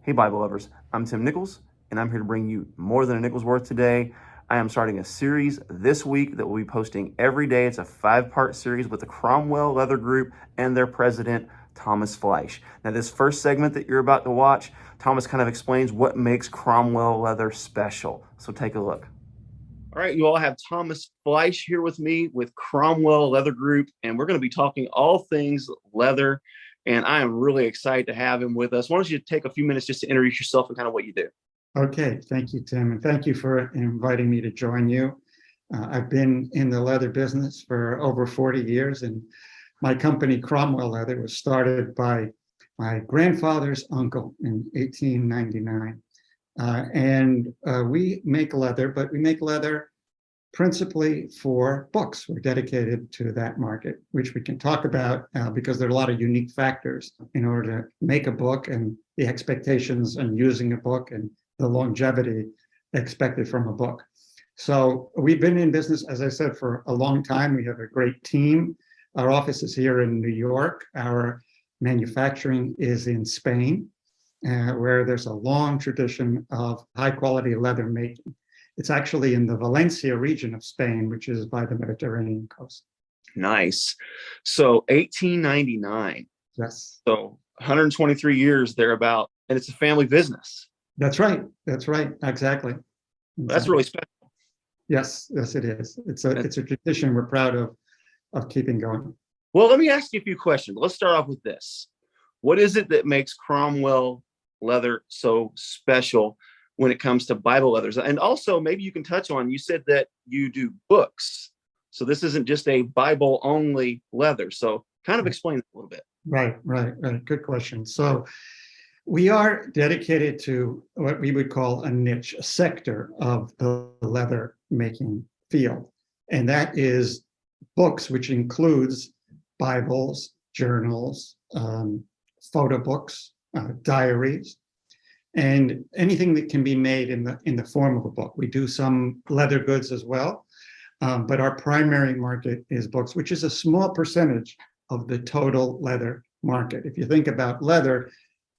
Hey, Bible lovers, I'm Tim Nichols, and I'm here to bring you more than a nickel's worth today. I am starting a series this week that we'll be posting every day. It's a 5-part series with the Cromwell Leather Group and their president, Thomas Fleisch. Now, this first segment that you're about to watch, Thomas kind of explains what makes Cromwell Leather special. So take a look. All right, you all have Thomas Fleisch here with me with Cromwell Leather Group, and we're going to be talking all things leather. And I am really excited to have him with us. Why don't you take a few minutes just to introduce yourself and kind of what you do? Okay, thank you, Tim, and thank you for inviting me to join you. I've been in the leather business for over 40 years, and my company, Cromwell Leather, was started by my grandfather's uncle in 1899. We make leather, but we make leather principally for books. We're dedicated to that market, which we can talk about because there are a lot of unique factors in order to make a book and the expectations on using a book and the longevity expected from a book. So we've been in business, as I said, for a long time. We have a great team. Our office is here in New York. Our manufacturing is in Spain, where there's a long tradition of high quality leather making. It's actually in the Valencia region of Spain, which is by the Mediterranean coast. Nice. So 1899. Yes. So 123 years thereabout, and it's a family business. That's right. That's right. Exactly. That's really special. Yes, yes, it is. It's a tradition we're proud of keeping going. Well, let me ask you a few questions. Let's start off with this. What is it that makes Cromwell Leather so special when it comes to Bible leathers? And also, maybe you can touch on, you said that you do books. So this isn't just a Bible only leather. So kind of explain that a little bit. Right. Good question. So we are dedicated to what we would call a niche, a sector of the leather making field. And that is books, which includes Bibles, journals, photo books, diaries, and anything that can be made in the form of a book. We do some leather goods as well, but our primary market is books, which is a small percentage of the total leather market. If you think about leather,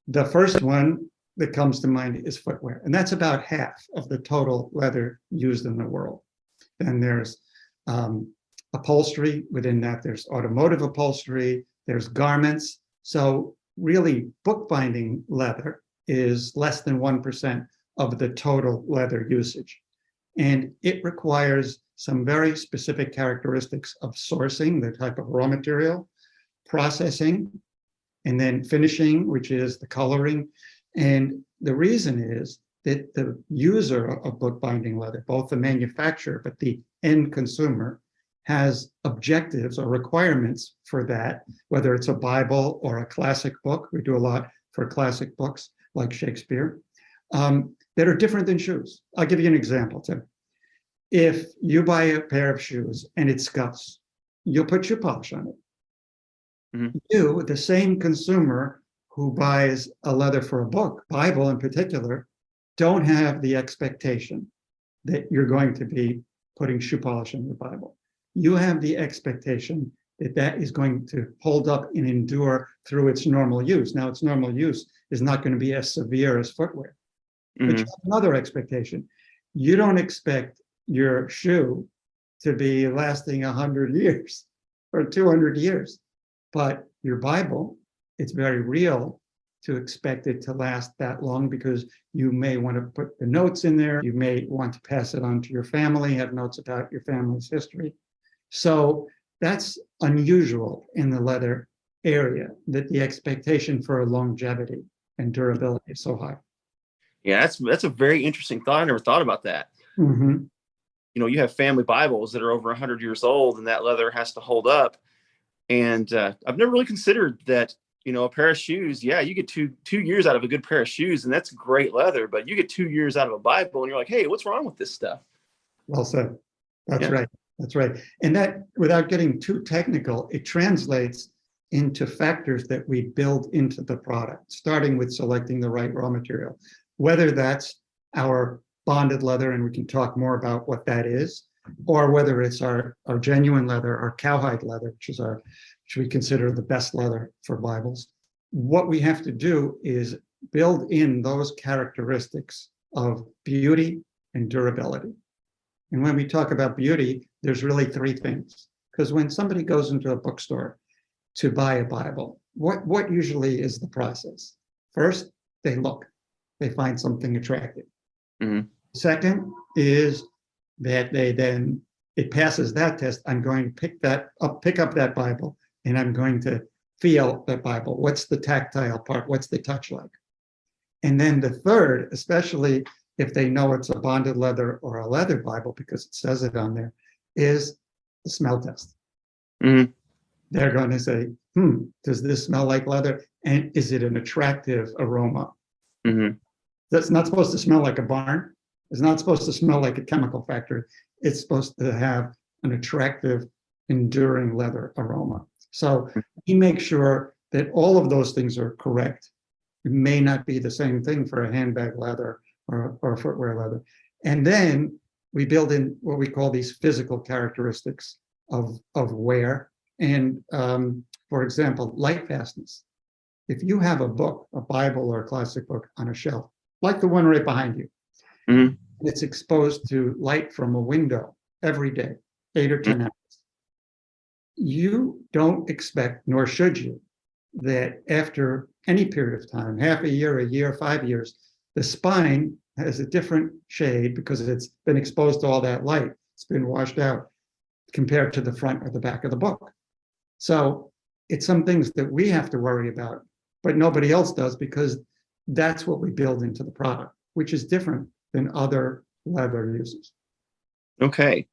the first one that comes to mind is footwear, and that's about half of the total leather used in the world. Then there's upholstery. Within that, there's automotive upholstery, there's garments. So really, bookbinding leather is less than 1% of the total leather usage. And it requires some very specific characteristics of sourcing, the type of raw material, processing, and then finishing, which is the coloring. And the reason is that the user of bookbinding leather, both the manufacturer, but the end consumer, has objectives or requirements for that, whether it's a Bible or a classic book. We do a lot for classic books like Shakespeare, that are different than shoes. I'll give you an example, Tim. If you buy a pair of shoes and it scuffs, you'll put shoe polish on it. Mm-hmm. You, the same consumer who buys a leather for a book, Bible in particular, don't have the expectation that you're going to be putting shoe polish in the Bible. You have the expectation that that is going to hold up and endure through its normal use. Now, its normal use is not going to be as severe as footwear. Mm-hmm. But you have another expectation. You don't expect your shoe to be lasting 100 years or 200 years. But your Bible, it's very real to expect it to last that long because you may want to put the notes in there. You may want to pass it on to your family, have notes about your family's history. So that's unusual in the leather area, that the expectation for longevity and durability is so high. Yeah, that's a very interesting thought. I never thought about that. Mm-hmm. You know, you have family Bibles that are over 100 years old, and that leather has to hold up. And I've never really considered that, you know, a pair of shoes, yeah, you get two years out of a good pair of shoes, and that's great leather, but you get 2 years out of a Bible, and you're like, hey, what's wrong with this stuff? Well said. That's right. That's right. And that, without getting too technical, it translates into factors that we build into the product, starting with selecting the right raw material, whether that's our bonded leather, and we can talk more about what that is, or whether it's our genuine leather, our cowhide leather, which we consider the best leather for Bibles. What we have to do is build in those characteristics of beauty and durability. And when we talk about beauty, there's really three things. Because when somebody goes into a bookstore to buy a Bible, what usually is the process? First, they look, they find something attractive. Mm-hmm. Second is that it passes that test. I'm going to pick up that Bible, and I'm going to feel that Bible. What's the tactile part? What's the touch like? And then the third, especially if they know it's a bonded leather or a leather Bible, because it says it on there, is the smell test. Mm-hmm. They're going to say, does this smell like leather? And is it an attractive aroma? Mm-hmm. That's not supposed to smell like a barn. It's not supposed to smell like a chemical factory. It's supposed to have an attractive, enduring leather aroma. So we make sure that all of those things are correct. It may not be the same thing for a handbag leather or footwear leather. And then we build in what we call these physical characteristics of wear. And for example, light fastness. If you have a book, a Bible or a classic book on a shelf, like the one right behind you, Mm-hmm. it's exposed to light from a window every day, 8 or 10 hours. You don't expect, nor should you, that after any period of time, half a year, 5 years, the spine has a different shade because it's been exposed to all that light. It's been washed out compared to the front or the back of the book. So it's some things that we have to worry about, but nobody else does, because that's what we build into the product, which is different than other leather uses. Okay.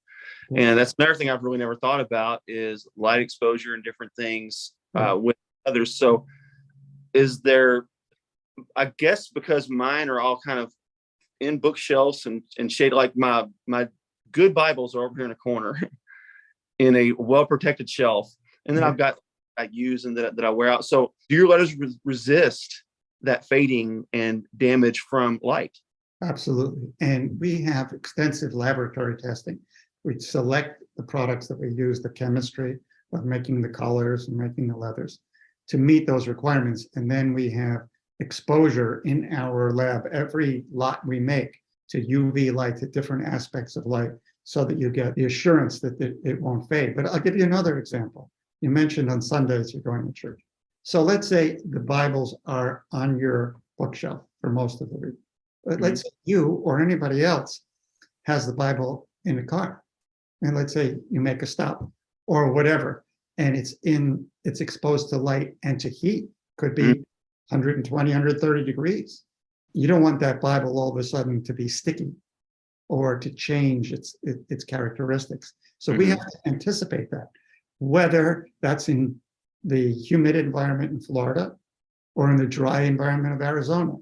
And that's another thing I've really never thought about is light exposure and different things with others. So is there, I guess because mine are all kind of in bookshelves and shaded, like my good Bibles are over here in a corner in a well-protected shelf. And then I've got I use and that I wear out. So do your letters resist that fading and damage from light? Absolutely. And we have extensive laboratory testing. We select the products that we use, the chemistry of making the colors and making the leathers to meet those requirements. And then we have exposure in our lab, every lot we make, to UV light, to different aspects of light, so that you get the assurance that it won't fade. But I'll give you another example. You mentioned on Sundays you're going to church. So let's say the Bibles are on your bookshelf for most of the week. But let's say you or anybody else has the Bible in the car. And let's say you make a stop or whatever, and it's exposed to light and to heat, could be 120, 130 degrees. You don't want that Bible all of a sudden to be sticky or to change its characteristics. So we have to anticipate that, whether that's in the humid environment in Florida or in the dry environment of Arizona.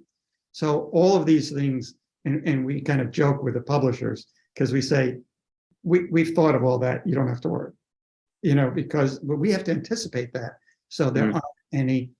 So all of these things, and we kind of joke with the publishers because we say, we've thought of all that, you don't have to worry, because we have to anticipate that so there aren't any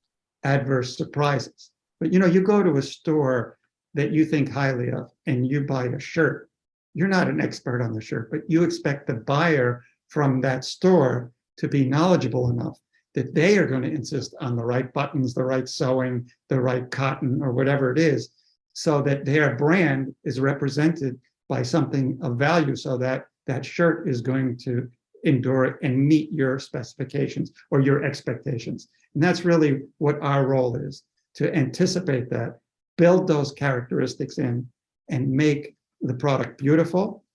adverse surprises. But you go to a store that you think highly of and you buy a shirt. You're not an expert on the shirt, but you expect the buyer from that store to be knowledgeable enough that they are going to insist on the right buttons, the right sewing, the right cotton, or whatever it is, so that their brand is represented by something of value, so that that shirt is going to endure and meet your specifications or your expectations. And that's really what our role is, to anticipate that, build those characteristics in, and make the product beautiful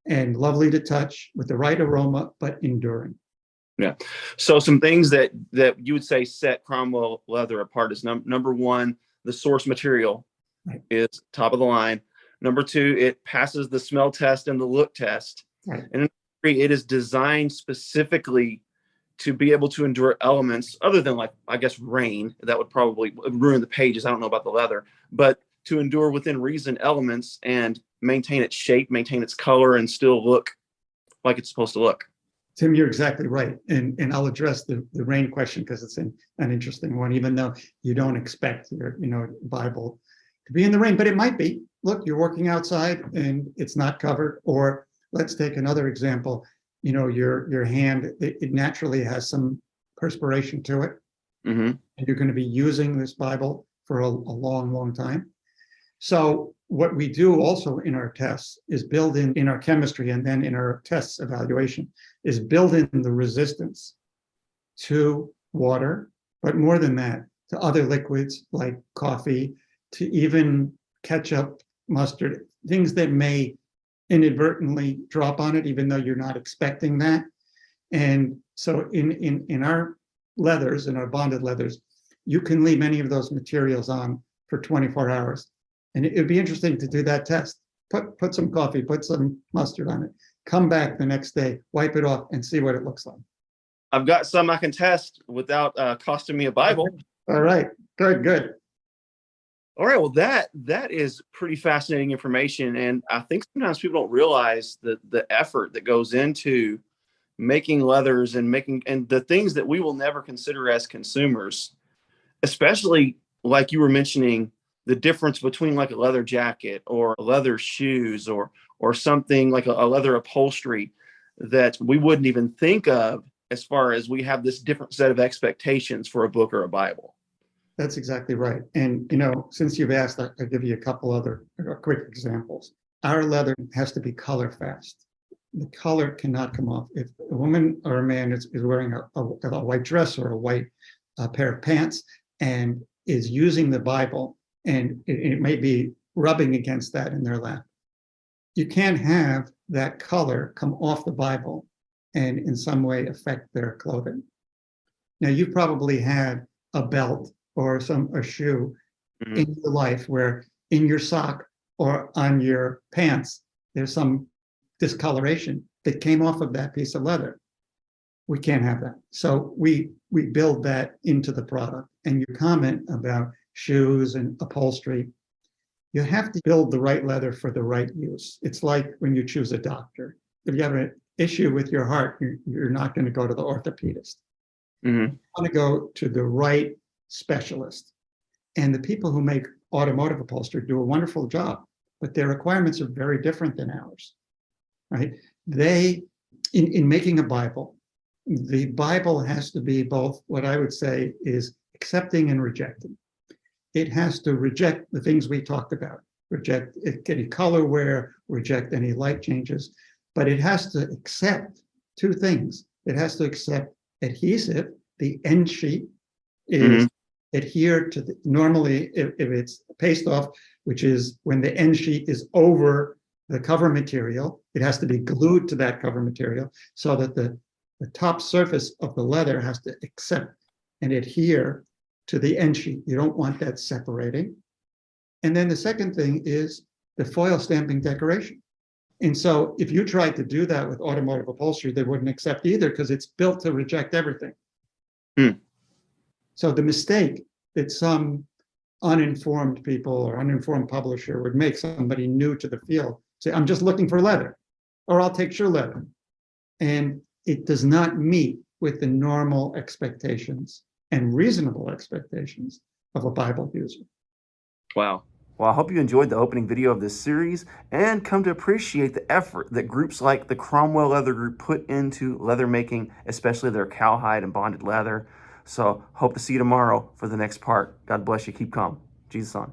and lovely to touch with the right aroma, but enduring. Yeah. So some things that you would say set Cromwell Leather apart is number one, the source material is top of the line. Number two, it passes the smell test and the look test. Right. And number three, it is designed specifically to be able to endure elements other than, like, I guess, rain. That would probably ruin the pages. I don't know about the leather, but to endure within reason elements and maintain its shape, maintain its color, and still look like it's supposed to look. Tim, you're exactly right. And I'll address the rain question because it's an interesting one, even though you don't expect your Bible to be in the rain, but it might be. Look, you're working outside and it's not covered. Or let's take another example. Your hand, it naturally has some perspiration to it. Mm-hmm. And you're going to be using this Bible for a long, long time. So what we do also in our tests is build in our chemistry and then in our tests evaluation is build in the resistance to water, but more than that, to other liquids like coffee, to even ketchup, mustard, things that may inadvertently drop on it, even though you're not expecting that. And so in our leathers, in our bonded leathers, you can leave any of those materials on for 24 hours. And it'd be interesting to do that test. Put some coffee, put some mustard on it, come back the next day, wipe it off, and see what it looks like. I've got some I can test without costing me a Bible. All right, good. All right, well, that is pretty fascinating information, and I think sometimes people don't realize the effort that goes into making leathers and the things that we will never consider as consumers, especially like you were mentioning, the difference between like a leather jacket or leather shoes or something like a leather upholstery that we wouldn't even think of, as far as we have this different set of expectations for a book or a Bible. That's exactly right. And, since you've asked, I'll give you a couple other quick examples. Our leather has to be color fast. The color cannot come off. If a woman or a man is wearing a white dress or a white pair of pants and is using the Bible, and it may be rubbing against that in their lap, you can't have that color come off the Bible and in some way affect their clothing. Now, you've probably had a belt or a shoe in your life where in your sock or on your pants, there's some discoloration that came off of that piece of leather. We can't have that. So we build that into the product. And your comment about shoes and upholstery, you have to build the right leather for the right use. It's like when you choose a doctor. If you have an issue with your heart, you're not going to go to the orthopedist. You want to go to the right specialist. And the people who make automotive upholstery do a wonderful job, but their requirements are very different than ours, right? They, in making a Bible, the Bible has to be both what I would say is accepting and rejecting. It has to reject the things we talked about, reject any color wear, reject any light changes, but it has to accept two things. It has to accept adhesive. The end sheet is adhered to normally if it's paste off, which is when the end sheet is over the cover material, it has to be glued to that cover material so that the top surface of the leather has to accept and adhere to the end sheet. You don't want that separating. And then the second thing is the foil stamping decoration. And so if you tried to do that with automotive upholstery, they wouldn't accept either because it's built to reject everything. So the mistake that some uninformed people or uninformed publisher would make somebody new to the field say, I'm just looking for leather, or I'll take your leather. And it does not meet with the normal expectations and reasonable expectations of a Bible user. Wow. Well, I hope you enjoyed the opening video of this series and come to appreciate the effort that groups like the Cromwell Leather Group put into leather making, especially their cowhide and bonded leather. So hope to see you tomorrow for the next part. God bless you. Keep calm. Jesus on.